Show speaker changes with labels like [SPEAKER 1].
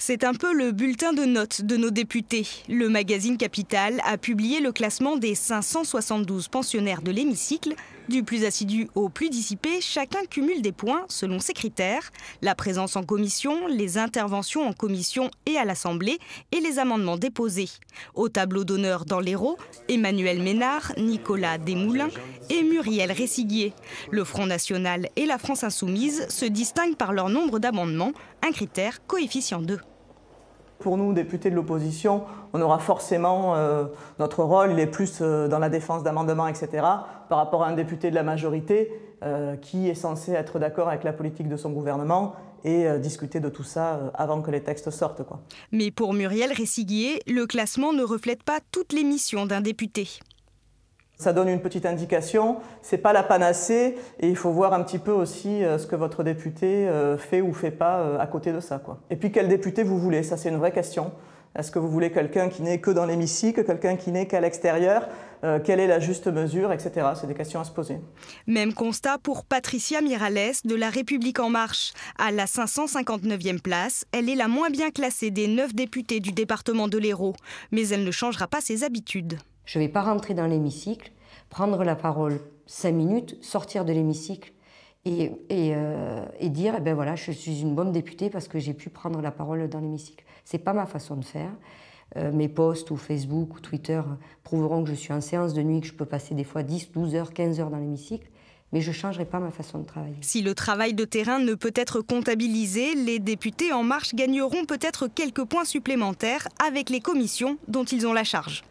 [SPEAKER 1] C'est un peu le bulletin de notes de nos députés. Le magazine Capital a publié le classement des 572 pensionnaires de l'hémicycle. Du plus assidu au plus dissipé, chacun cumule des points selon ses critères. La présence en commission, les interventions en commission et à l'Assemblée et les amendements déposés. Au tableau d'honneur dans l'Hérault, Emmanuel Ménard, Nicolas Desmoulins et Muriel Ressiguier. Le Front National et la France Insoumise se distinguent par leur nombre d'amendements, un critère coefficient 2.
[SPEAKER 2] Pour nous, députés de l'opposition, on aura forcément notre rôle, il est plus dans la défense d'amendements, etc., par rapport à un député de la majorité qui est censé être d'accord avec la politique de son gouvernement et discuter de tout ça avant que les textes sortent, quoi.
[SPEAKER 1] Mais pour Muriel Ressiguier, le classement ne reflète pas toutes les missions d'un député.
[SPEAKER 2] Ça donne une petite indication, c'est pas la panacée et il faut voir un petit peu aussi ce que votre député fait ou fait pas à côté de ça, quoi. Et puis quel député vous voulez, ça c'est une vraie question. Est-ce que vous voulez quelqu'un qui n'est que dans l'hémicycle, quelqu'un qui n'est qu'à l'extérieur, quelle est la juste mesure, etc. C'est des questions à se poser.
[SPEAKER 1] Même constat pour Patricia Miralles de La République En Marche. À la 559e place, elle est la moins bien classée des 9 députés du département de l'Hérault. Mais elle ne changera pas ses habitudes.
[SPEAKER 3] Je ne vais pas rentrer dans l'hémicycle, prendre la parole 5 minutes, sortir de l'hémicycle et dire ben voilà, je suis une bonne députée parce que j'ai pu prendre la parole dans l'hémicycle. Ce n'est pas ma façon de faire. Mes posts ou Facebook ou Twitter prouveront que je suis en séance de nuit, que je peux passer des fois 10, 12 heures, 15 heures dans l'hémicycle. Mais je ne changerai pas ma façon de travailler.
[SPEAKER 1] Si le travail de terrain ne peut être comptabilisé, les députés En Marche gagneront peut-être quelques points supplémentaires avec les commissions dont ils ont la charge.